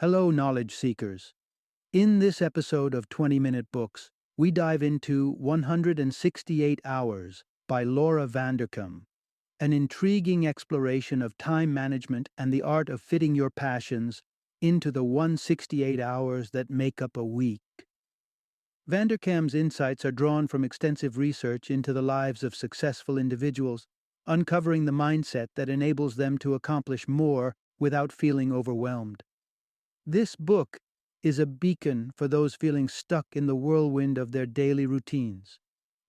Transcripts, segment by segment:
Hello, knowledge seekers. In this episode of 20-Minute Books, we dive into 168 Hours by Laura Vanderkam, an intriguing exploration of time management and the art of fitting your passions into the 168 hours that make up a week. Vanderkam's insights are drawn from extensive research into the lives of successful individuals, uncovering the mindset that enables them to accomplish more without feeling overwhelmed. This book is a beacon for those feeling stuck in the whirlwind of their daily routines,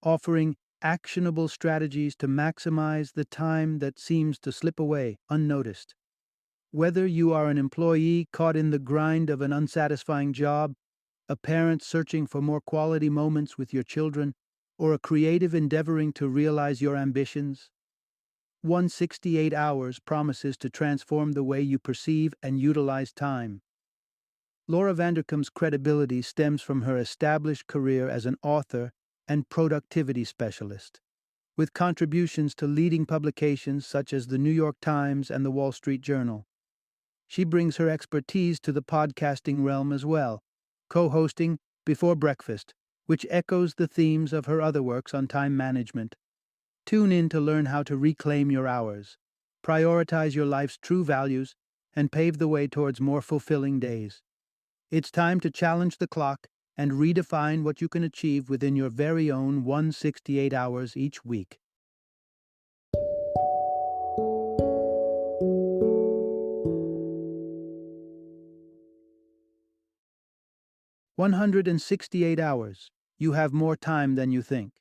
offering actionable strategies to maximize the time that seems to slip away unnoticed. Whether you are an employee caught in the grind of an unsatisfying job, a parent searching for more quality moments with your children, or a creative endeavoring to realize your ambitions, 168 Hours promises to transform the way you perceive and utilize time. Laura Vanderkam's credibility stems from her established career as an author and productivity specialist, with contributions to leading publications such as the New York Times and the Wall Street Journal. She brings her expertise to the podcasting realm as well, co-hosting Before Breakfast, which echoes the themes of her other works on time management. Tune in to learn how to reclaim your hours, prioritize your life's true values, and pave the way towards more fulfilling days. It's time to challenge the clock and redefine what you can achieve within your very own 168 hours each week. "168 hours. You have more time than you think."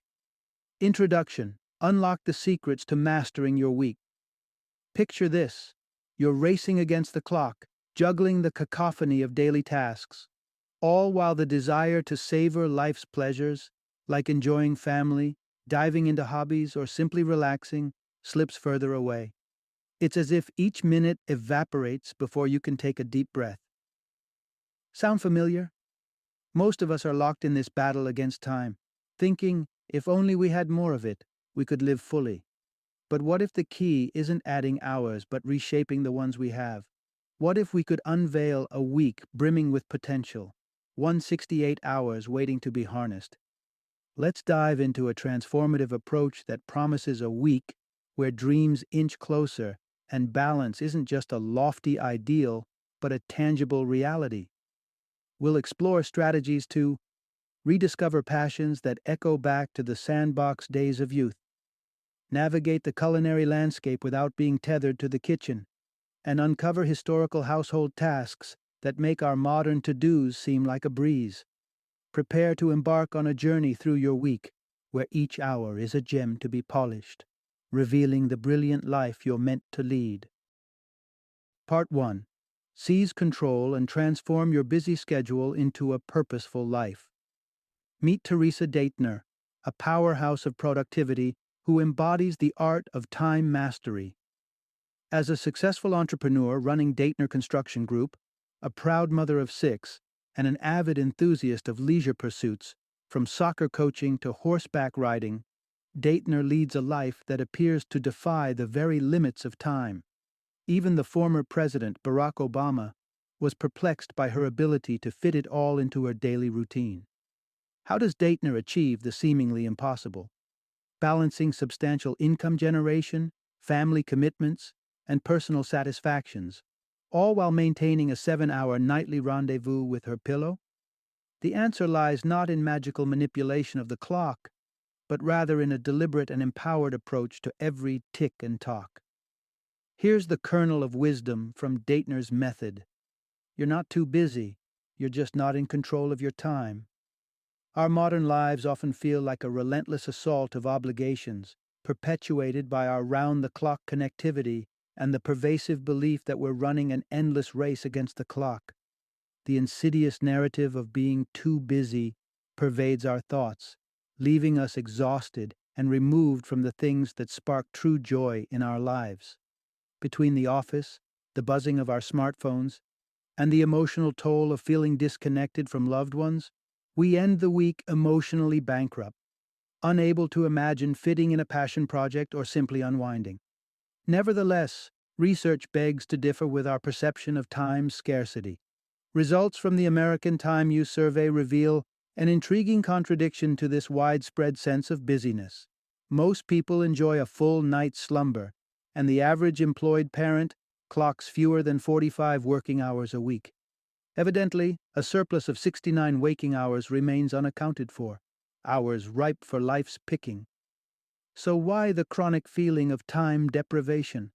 Introduction. Unlock the secrets to mastering your week. Picture this. You're racing against the clock, juggling the cacophony of daily tasks, all while the desire to savor life's pleasures, like enjoying family, diving into hobbies, or simply relaxing, slips further away. It's as if each minute evaporates before you can take a deep breath. Sound familiar? Most of us are locked in this battle against time, thinking if only we had more of it, we could live fully. But what if the key isn't adding hours but reshaping the ones we have? What if we could unveil a week brimming with potential, 168 hours waiting to be harnessed? Let's dive into a transformative approach that promises a week where dreams inch closer and balance isn't just a lofty ideal, but a tangible reality. We'll explore strategies to rediscover passions that echo back to the sandbox days of youth, navigate the culinary landscape without being tethered to the kitchen, and uncover historical household tasks that make our modern to-dos seem like a breeze. Prepare to embark on a journey through your week, where each hour is a gem to be polished, revealing the brilliant life you're meant to lead. Part 1. Seize control and transform your busy schedule into a purposeful life. Meet Teresa Daitner, a powerhouse of productivity who embodies the art of time mastery. As a successful entrepreneur running Daitner Construction Group, a proud mother of 6, and an avid enthusiast of leisure pursuits, from soccer coaching to horseback riding, Daitner leads a life that appears to defy the very limits of time. Even the former president, Barack Obama, was perplexed by her ability to fit it all into her daily routine. How does Daitner achieve the seemingly impossible? Balancing substantial income generation, family commitments, and personal satisfactions, all while maintaining a 7-hour nightly rendezvous with her pillow? The answer lies not in magical manipulation of the clock, but rather in a deliberate and empowered approach to every tick and talk. Here's the kernel of wisdom from Daitner's method. You're not too busy, you're just not in control of your time. Our modern lives often feel like a relentless assault of obligations, perpetuated by our round-the-clock connectivity and the pervasive belief that we're running an endless race against the clock. The insidious narrative of being too busy pervades our thoughts, leaving us exhausted and removed from the things that spark true joy in our lives. Between the office, the buzzing of our smartphones, and the emotional toll of feeling disconnected from loved ones, we end the week emotionally bankrupt, unable to imagine fitting in a passion project or simply unwinding. Nevertheless, research begs to differ with our perception of time's scarcity. Results from the American Time Use Survey reveal an intriguing contradiction to this widespread sense of busyness. Most people enjoy a full night's slumber, and the average employed parent clocks fewer than 45 working hours a week. Evidently, a surplus of 69 waking hours remains unaccounted for, hours ripe for life's picking. So why the chronic feeling of time deprivation?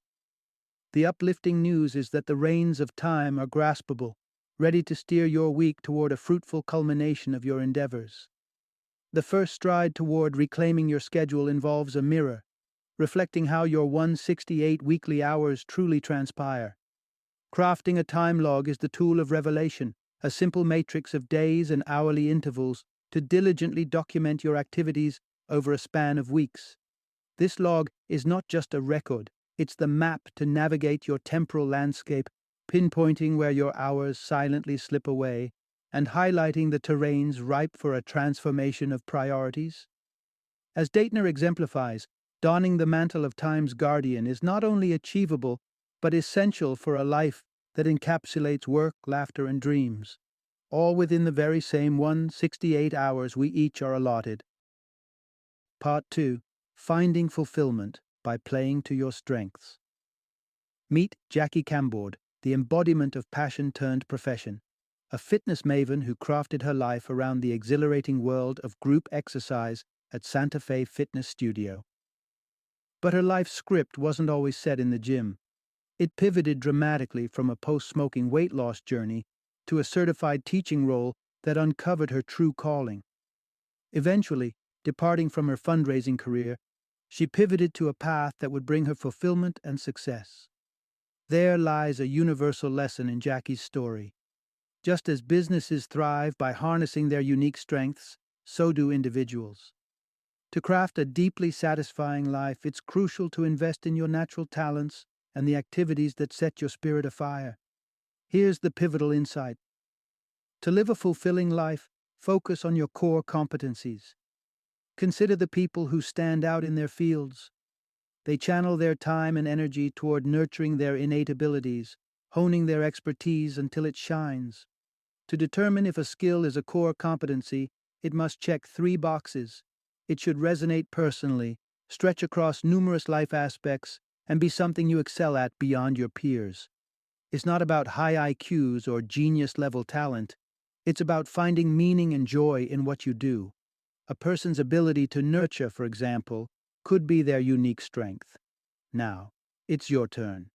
The uplifting news is that the reins of time are graspable, ready to steer your week toward a fruitful culmination of your endeavors. The first stride toward reclaiming your schedule involves a mirror, reflecting how your 168 weekly hours truly transpire. Crafting a time log is the tool of revelation, a simple matrix of days and hourly intervals to diligently document your activities over a span of weeks. This log is not just a record, it's the map to navigate your temporal landscape, pinpointing where your hours silently slip away and highlighting the terrains ripe for a transformation of priorities. As Daitner exemplifies, donning the mantle of time's guardian is not only achievable, but essential for a life that encapsulates work, laughter, and dreams, all within the very same 168 hours we each are allotted. Part 2. Finding Fulfillment by Playing to Your Strengths. Meet Jackie Cambord, the embodiment of passion turned profession, a fitness maven who crafted her life around the exhilarating world of group exercise at Santa Fe Fitness Studio. But her life script wasn't always set in the gym. It pivoted dramatically from a post-smoking weight loss journey to a certified teaching role that uncovered her true calling. Eventually, departing from her fundraising career, she pivoted to a path that would bring her fulfillment and success. There lies a universal lesson in Jackie's story. Just as businesses thrive by harnessing their unique strengths, so do individuals. To craft a deeply satisfying life, it's crucial to invest in your natural talents and the activities that set your spirit afire. Here's the pivotal insight. To live a fulfilling life, focus on your core competencies. Consider the people who stand out in their fields. They channel their time and energy toward nurturing their innate abilities, honing their expertise until it shines. To determine if a skill is a core competency, it must check 3 boxes. It should resonate personally, stretch across numerous life aspects, and be something you excel at beyond your peers. It's not about high IQs or genius-level talent. It's about finding meaning and joy in what you do. A person's ability to nurture, for example, could be their unique strength. Now, it's your turn.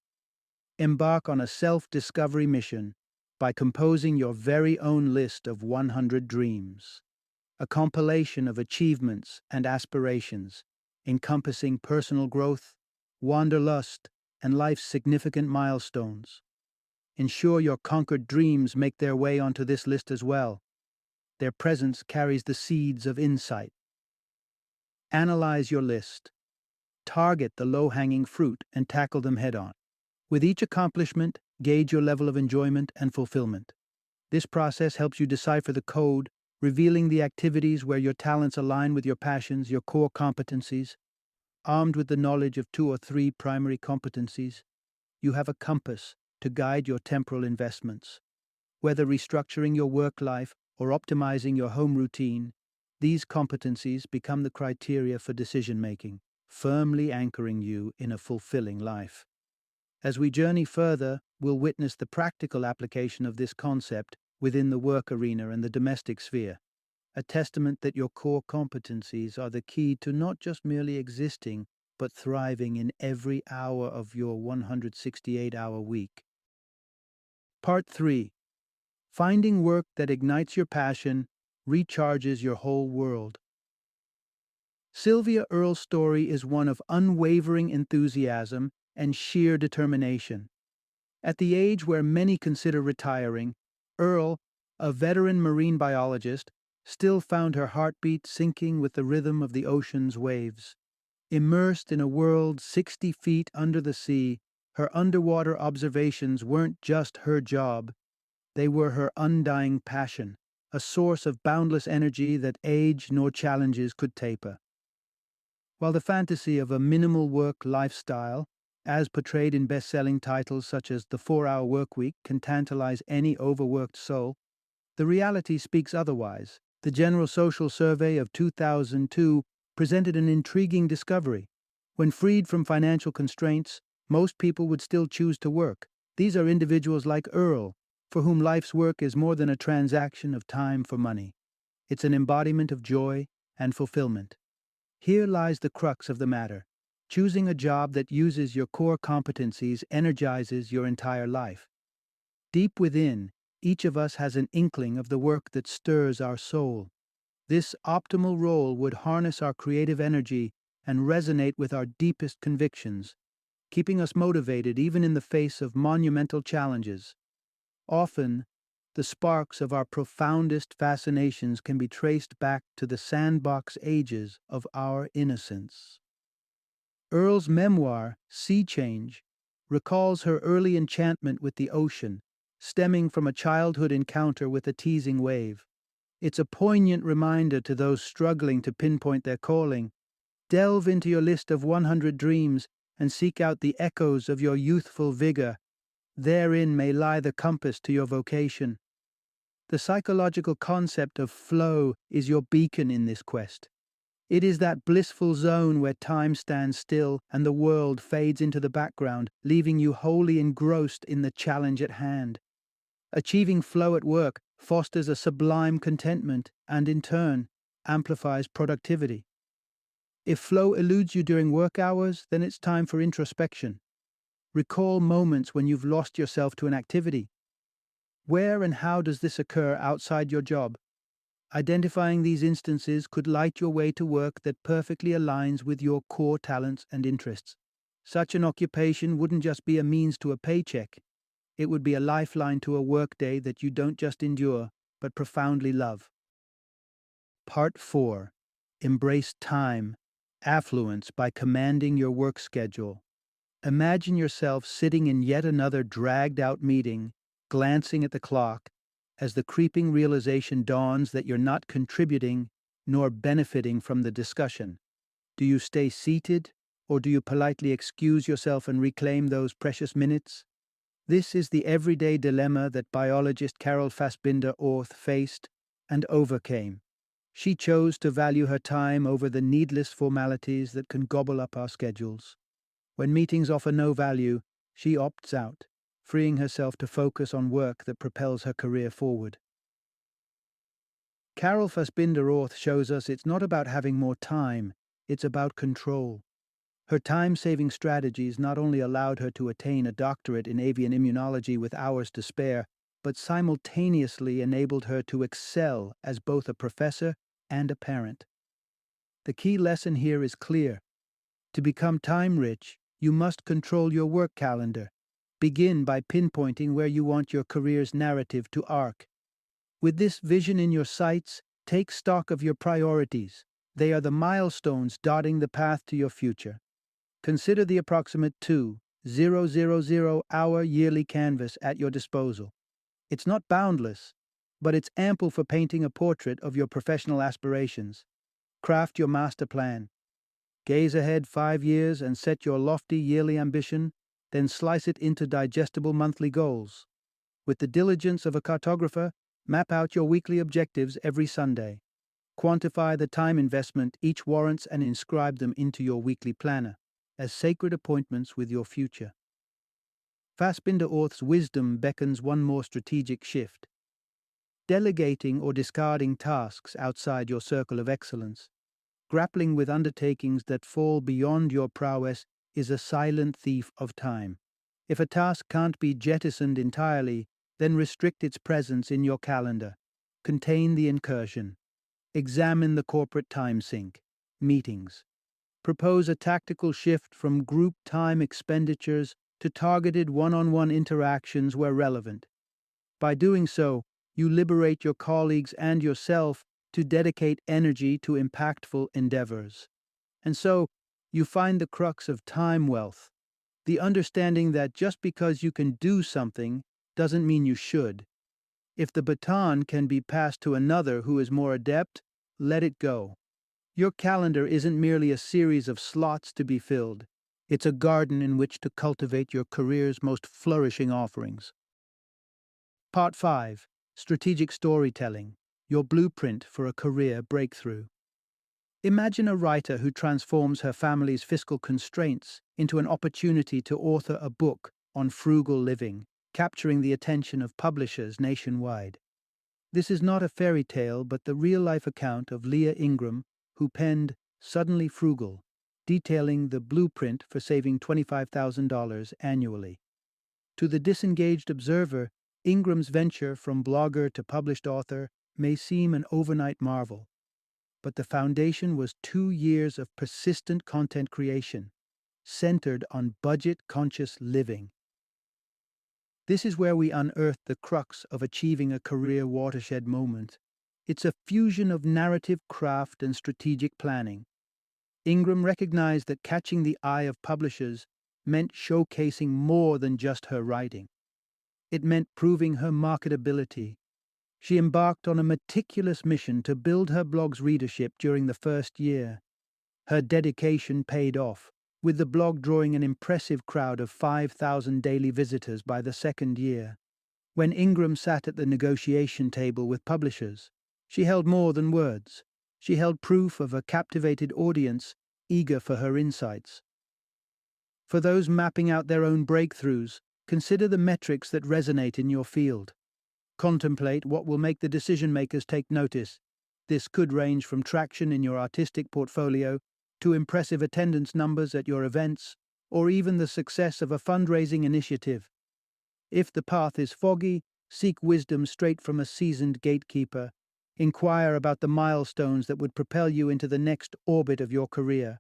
Embark on a self-discovery mission by composing your very own list of 100 dreams, a compilation of achievements and aspirations, encompassing personal growth, wanderlust, and life's significant milestones. Ensure your conquered dreams make their way onto this list as well. Their presence carries the seeds of insight. Analyze your list. Target the low-hanging fruit and tackle them head-on. With each accomplishment, gauge your level of enjoyment and fulfillment. This process helps you decipher the code, revealing the activities where your talents align with your passions, your core competencies. Armed with the knowledge of 2 or 3 primary competencies, you have a compass to guide your temporal investments. Whether restructuring your work life or optimizing your home routine, these competencies become the criteria for decision-making, firmly anchoring you in a fulfilling life. As we journey further, we'll witness the practical application of this concept within the work arena and the domestic sphere, a testament that your core competencies are the key to not just merely existing, but thriving in every hour of your 168-hour week. Part 3. Finding work that ignites your passion, recharges your whole world. Sylvia Earle's story is one of unwavering enthusiasm and sheer determination. At the age where many consider retiring, Earle, a veteran marine biologist, still found her heartbeat syncing with the rhythm of the ocean's waves. Immersed in a world 60 feet under the sea, her underwater observations weren't just her job. They were her undying passion, a source of boundless energy that age nor challenges could taper. While the fantasy of a minimal work lifestyle as portrayed in best-selling titles such as The 4-Hour Workweek, can tantalize any overworked soul, the reality speaks otherwise. The General Social Survey of 2002 presented an intriguing discovery. When freed from financial constraints, most people would still choose to work. These are individuals like Earl, for whom life's work is more than a transaction of time for money. It's an embodiment of joy and fulfillment. Here lies the crux of the matter. Choosing a job that uses your core competencies energizes your entire life. Deep within, each of us has an inkling of the work that stirs our soul. This optimal role would harness our creative energy and resonate with our deepest convictions, keeping us motivated even in the face of monumental challenges. Often, the sparks of our profoundest fascinations can be traced back to the sandbox ages of our innocence. Earl's memoir, Sea Change, recalls her early enchantment with the ocean, stemming from a childhood encounter with a teasing wave. It's a poignant reminder to those struggling to pinpoint their calling. Delve into your list of 100 dreams and seek out the echoes of your youthful vigor. Therein may lie the compass to your vocation. The psychological concept of flow is your beacon in this quest. It is that blissful zone where time stands still and the world fades into the background, leaving you wholly engrossed in the challenge at hand. Achieving flow at work fosters a sublime contentment and, in turn, amplifies productivity. If flow eludes you during work hours, then it's time for introspection. Recall moments when you've lost yourself to an activity. Where and how does this occur outside your job? Identifying these instances could light your way to work that perfectly aligns with your core talents and interests. Such an occupation wouldn't just be a means to a paycheck. It would be a lifeline to a workday that you don't just endure, but profoundly love. Part 4. Embrace time, affluence by commanding your work schedule. Imagine yourself sitting in yet another dragged-out meeting, glancing at the clock, as the creeping realization dawns that you're not contributing nor benefiting from the discussion. Do you stay seated, or do you politely excuse yourself and reclaim those precious minutes? This is the everyday dilemma that biologist Carol Fassbinder-Orth faced and overcame. She chose to value her time over the needless formalities that can gobble up our schedules. When meetings offer no value, she opts out, freeing herself to focus on work that propels her career forward. Carol Fassbinder-Orth shows us it's not about having more time, it's about control. Her time-saving strategies not only allowed her to attain a doctorate in avian immunology with hours to spare, but simultaneously enabled her to excel as both a professor and a parent. The key lesson here is clear. To become time-rich, you must control your work calendar. Begin by pinpointing where you want your career's narrative to arc. With this vision in your sights, take stock of your priorities. They are the milestones dotting the path to your future. Consider the approximate 2,000-hour yearly canvas at your disposal. It's not boundless, but it's ample for painting a portrait of your professional aspirations. Craft your master plan. Gaze ahead 5 years and set your lofty yearly ambition, then slice it into digestible monthly goals. With the diligence of a cartographer, map out your weekly objectives every Sunday. Quantify the time investment each warrants and inscribe them into your weekly planner as sacred appointments with your future. Fassbinder-Orth's wisdom beckons one more strategic shift. Delegating or discarding tasks outside your circle of excellence. Grappling with undertakings that fall beyond your prowess is a silent thief of time. If a task can't be jettisoned entirely, then restrict its presence in your calendar. Contain the incursion. Examine the corporate time sink. Meetings. Propose a tactical shift from group time expenditures to targeted one-on-one interactions where relevant. By doing so, you liberate your colleagues and yourself to dedicate energy to impactful endeavors. And so, you find the crux of time wealth, the understanding that just because you can do something doesn't mean you should. If the baton can be passed to another who is more adept, let it go. Your calendar isn't merely a series of slots to be filled. It's a garden in which to cultivate your career's most flourishing offerings. Part 5. Strategic Storytelling, your blueprint for a career breakthrough. Imagine a writer who transforms her family's fiscal constraints into an opportunity to author a book on frugal living, capturing the attention of publishers nationwide. This is not a fairy tale, but the real-life account of Leah Ingram, who penned Suddenly Frugal, detailing the blueprint for saving $25,000 annually. To the disengaged observer, Ingram's venture from blogger to published author may seem an overnight marvel, but the foundation was 2 years of persistent content creation, centered on budget-conscious living. This is where we unearth the crux of achieving a career watershed moment. It's a fusion of narrative craft and strategic planning. Ingram recognized that catching the eye of publishers meant showcasing more than just her writing. It meant proving her marketability. She embarked on a meticulous mission to build her blog's readership during the first year. Her dedication paid off, with the blog drawing an impressive crowd of 5,000 daily visitors by the second year. When Ingram sat at the negotiation table with publishers, she held more than words. She held proof of a captivated audience eager for her insights. For those mapping out their own breakthroughs, consider the metrics that resonate in your field. Contemplate what will make the decision makers take notice. This could range from traction in your artistic portfolio to impressive attendance numbers at your events, or even the success of a fundraising initiative. If the path is foggy, seek wisdom straight from a seasoned gatekeeper. Inquire about the milestones that would propel you into the next orbit of your career.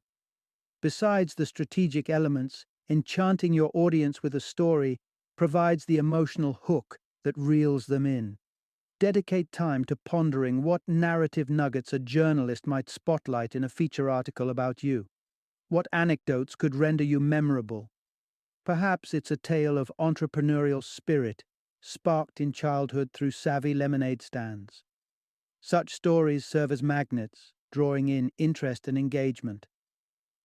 Besides the strategic elements, enchanting your audience with a story provides the emotional hook that reels them in. Dedicate time to pondering what narrative nuggets a journalist might spotlight in a feature article about you. What anecdotes could render you memorable? Perhaps it's a tale of entrepreneurial spirit, sparked in childhood through savvy lemonade stands. Such stories serve as magnets, drawing in interest and engagement.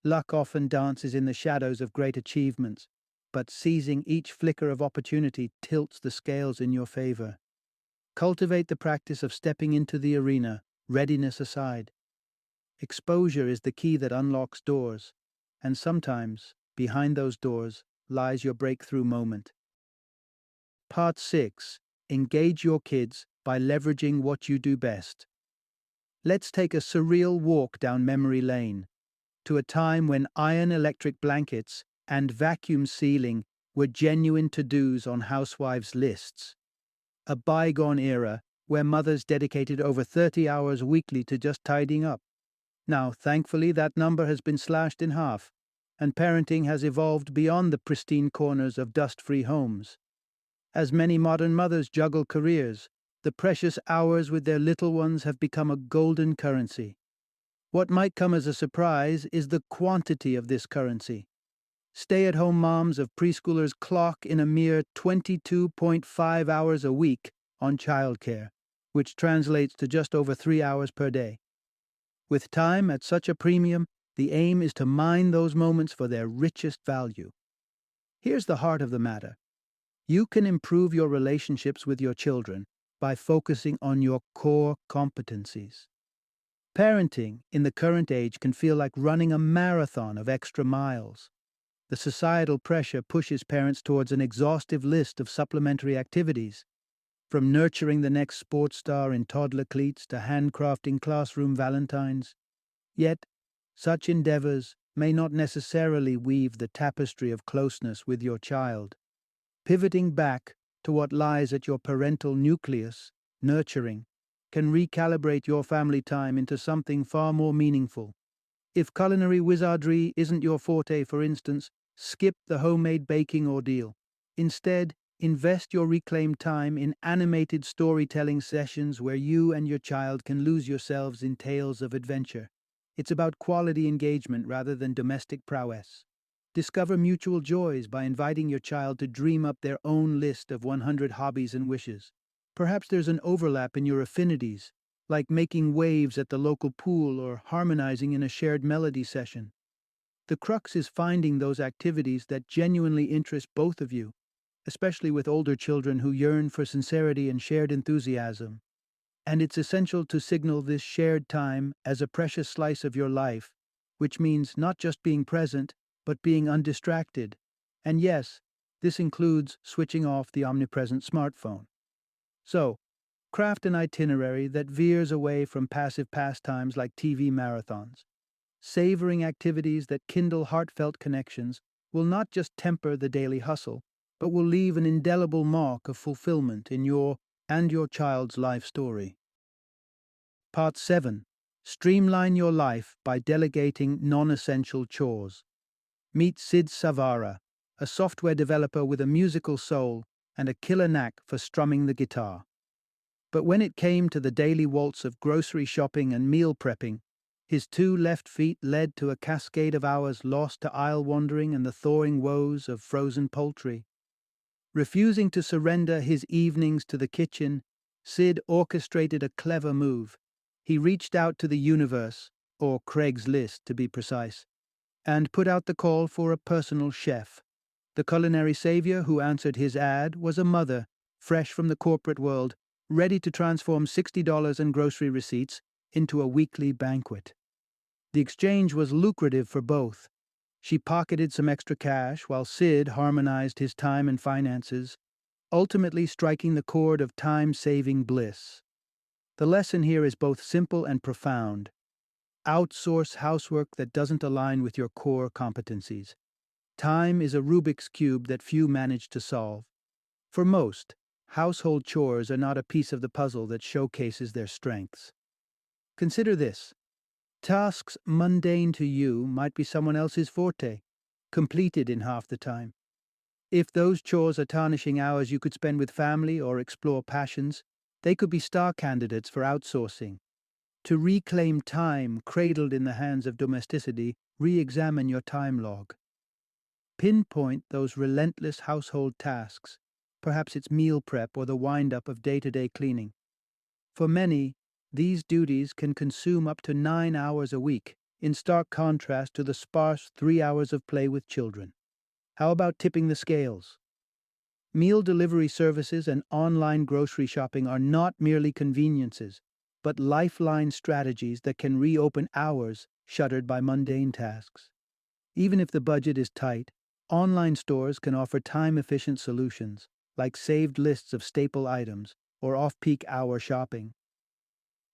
Luck often dances in the shadows of great achievements, but seizing each flicker of opportunity tilts the scales in your favor. Cultivate the practice of stepping into the arena, readiness aside. Exposure is the key that unlocks doors, and sometimes, behind those doors, lies your breakthrough moment. Part 6. Engage your kids by leveraging what you do best. Let's take a surreal walk down memory lane, to a time when iron electric blankets and vacuum sealing were genuine to-dos on housewives' lists. A bygone era where mothers dedicated over 30 hours weekly to just tidying up. Now, thankfully, that number has been slashed in half, and parenting has evolved beyond the pristine corners of dust-free homes. As many modern mothers juggle careers, the precious hours with their little ones have become a golden currency. What might come as a surprise is the quantity of this currency. Stay-at-home moms of preschoolers clock in a mere 22.5 hours a week on childcare, which translates to just over 3 hours per day. With time at such a premium, the aim is to mine those moments for their richest value. Here's the heart of the matter. You can improve your relationships with your children by focusing on your core competencies. Parenting in the current age can feel like running a marathon of extra miles. The societal pressure pushes parents towards an exhaustive list of supplementary activities, from nurturing the next sports star in toddler cleats to handcrafting classroom valentines. Yet, such endeavors may not necessarily weave the tapestry of closeness with your child. Pivoting back to what lies at your parental nucleus, nurturing, can recalibrate your family time into something far more meaningful. If culinary wizardry isn't your forte, for instance, skip the homemade baking ordeal. Instead, invest your reclaimed time in animated storytelling sessions where you and your child can lose yourselves in tales of adventure. It's about quality engagement rather than domestic prowess. Discover mutual joys by inviting your child to dream up their own list of 100 hobbies and wishes. Perhaps there's an overlap in your affinities, like making waves at the local pool or harmonizing in a shared melody session. The crux is finding those activities that genuinely interest both of you, especially with older children who yearn for sincerity and shared enthusiasm. And it's essential to signal this shared time as a precious slice of your life, which means not just being present, but being undistracted. And yes, this includes switching off the omnipresent smartphone. So, craft an itinerary that veers away from passive pastimes like TV marathons. Savoring activities that kindle heartfelt connections will not just temper the daily hustle, but will leave an indelible mark of fulfillment in your and your child's life story. Part 7. Streamline your life by delegating non-essential chores. Meet Sid Savara, a software developer with a musical soul and a killer knack for strumming the guitar. But when it came to the daily waltz of grocery shopping and meal prepping, his two left feet led to a cascade of hours lost to aisle wandering and the thawing woes of frozen poultry. Refusing to surrender his evenings to the kitchen, Sid orchestrated a clever move. He reached out to the universe, or Craigslist to be precise, and put out the call for a personal chef. The culinary savior who answered his ad was a mother, fresh from the corporate world, ready to transform $60 in grocery receipts into a weekly banquet. The exchange was lucrative for both. She pocketed some extra cash while Sid harmonized his time and finances, ultimately striking the chord of time-saving bliss. The lesson here is both simple and profound. Outsource housework that doesn't align with your core competencies. Time is a Rubik's Cube that few manage to solve. For most, household chores are not a piece of the puzzle that showcases their strengths. Consider this. Tasks mundane to you might be someone else's forte, completed in half the time. If those chores are tarnishing hours you could spend with family or explore passions, they could be star candidates for outsourcing. To reclaim time cradled in the hands of domesticity, re-examine your time log. Pinpoint those relentless household tasks. Perhaps it's meal prep or the wind-up of day-to-day cleaning. For many, these duties can consume up to 9 hours a week, in stark contrast to the sparse 3 hours of play with children. How about tipping the scales? Meal delivery services and online grocery shopping are not merely conveniences, but lifeline strategies that can reopen hours shuttered by mundane tasks. Even if the budget is tight, online stores can offer time-efficient solutions, like saved lists of staple items or off-peak hour shopping.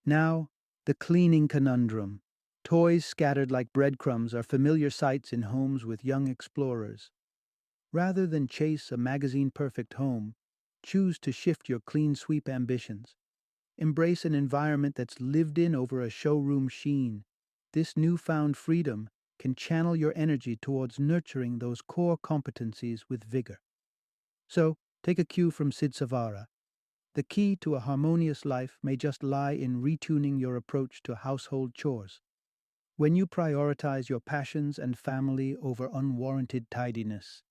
Now, the cleaning conundrum. Toys scattered like breadcrumbs are familiar sights in homes with young explorers. Rather than chase a magazine-perfect home, choose to shift your clean sweep ambitions. Embrace an environment that's lived in over a showroom sheen. This newfound freedom can channel your energy towards nurturing those core competencies with vigor. So, take a cue from Sid Savara. The key to a harmonious life may just lie in retuning your approach to household chores. When you prioritize your passions and family over unwarranted tidiness,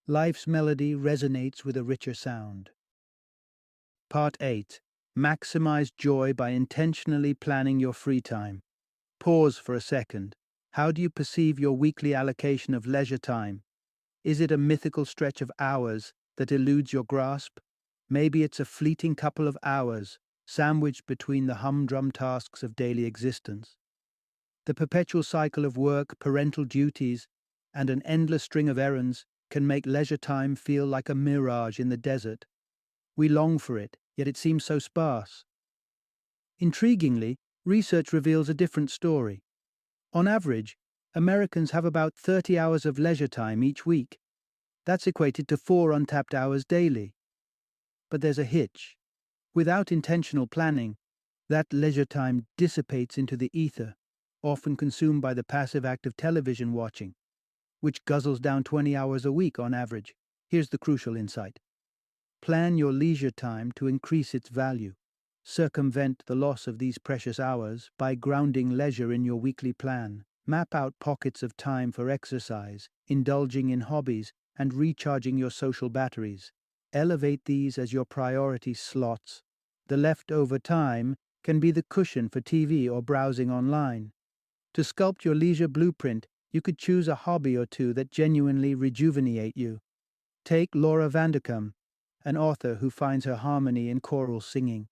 life's melody resonates with a richer sound. Part 8. Maximize joy by intentionally planning your free time. Pause for a second. How do you perceive your weekly allocation of leisure time? Is it a mythical stretch of hours that eludes your grasp? Maybe it's a fleeting couple of hours, sandwiched between the humdrum tasks of daily existence. The perpetual cycle of work, parental duties, and an endless string of errands can make leisure time feel like a mirage in the desert. We long for it, yet it seems so sparse. Intriguingly, research reveals a different story. On average, Americans have about 30 hours of leisure time each week. That's equated to 4 untapped hours daily. But there's a hitch. Without intentional planning, that leisure time dissipates into the ether, often consumed by the passive act of television watching, which guzzles down 20 hours a week on average. Here's the crucial insight. Plan your leisure time to increase its value. Circumvent the loss of these precious hours by grounding leisure in your weekly plan. Map out pockets of time for exercise, indulging in hobbies, and recharging your social batteries. Elevate these as your priority slots. The leftover time can be the cushion for TV or browsing online. To sculpt your leisure blueprint, You could choose a hobby or two that genuinely rejuvenate you. Take Laura Vanderkam, an author who finds her harmony in choral singing.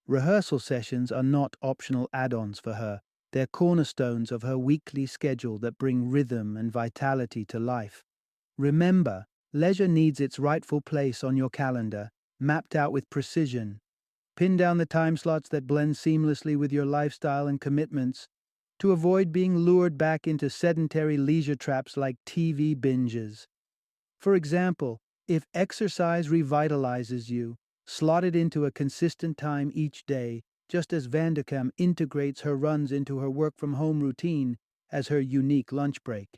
Rehearsal sessions are not optional add-ons for her. They're cornerstones of her weekly schedule that bring rhythm and vitality to life. Remember, leisure needs its rightful place on your calendar, mapped out with precision. Pin down the time slots that blend seamlessly with your lifestyle and commitments to avoid being lured back into sedentary leisure traps like TV binges. For example, if exercise revitalizes you, slot it into a consistent time each day, just as Vanderkam integrates her runs into her work from home routine as her unique lunch break.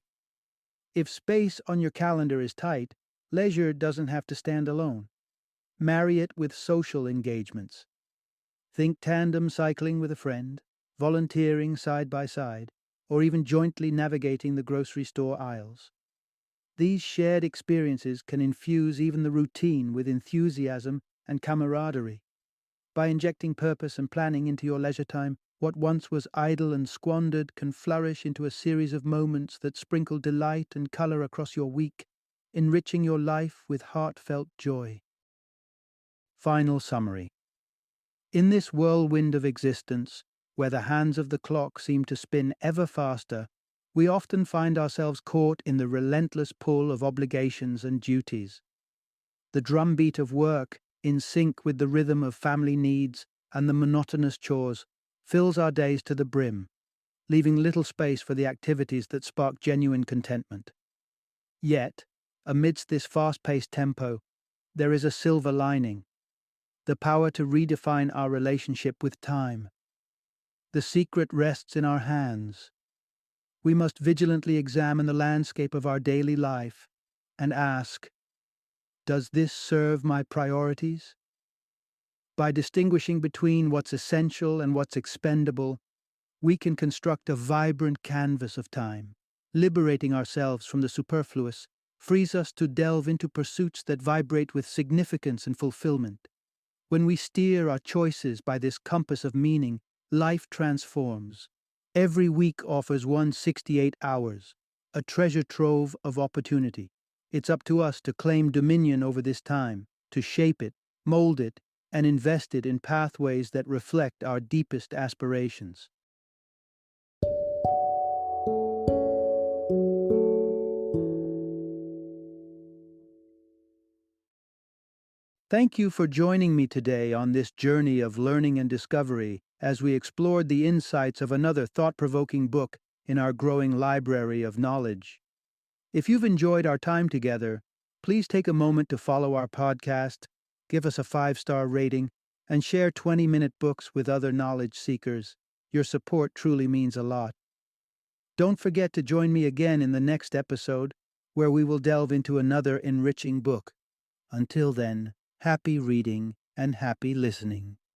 If space on your calendar is tight, leisure doesn't have to stand alone. Marry it with social engagements. Think tandem cycling with a friend, volunteering side by side, or even jointly navigating the grocery store aisles. These shared experiences can infuse even the routine with enthusiasm and camaraderie. By injecting purpose and planning into your leisure time, what once was idle and squandered can flourish into a series of moments that sprinkle delight and color across your week, enriching your life with heartfelt joy. Final summary. In this whirlwind of existence, where the hands of the clock seem to spin ever faster, we often find ourselves caught in the relentless pull of obligations and duties. The drumbeat of work, in sync with the rhythm of family needs and the monotonous chores, fills our days to the brim, leaving little space for the activities that spark genuine contentment. Yet, amidst this fast-paced tempo, there is a silver lining, the power to redefine our relationship with time. The secret rests in our hands. We must vigilantly examine the landscape of our daily life and ask, does this serve my priorities? By distinguishing between what's essential and what's expendable, we can construct a vibrant canvas of time. Liberating ourselves from the superfluous frees us to delve into pursuits that vibrate with significance and fulfillment. When we steer our choices by this compass of meaning, life transforms. Every week offers 168 hours, a treasure trove of opportunity. It's up to us to claim dominion over this time, to shape it, mold it, and invest it in pathways that reflect our deepest aspirations. Thank you for joining me today on this journey of learning and discovery as we explored the insights of another thought-provoking book in our growing library of knowledge. If you've enjoyed our time together, please take a moment to follow our podcast, give us a 5-star rating, and share 20-minute books with other knowledge seekers. Your support truly means a lot. Don't forget to join me again in the next episode, where we will delve into another enriching book. Until then, happy reading and happy listening.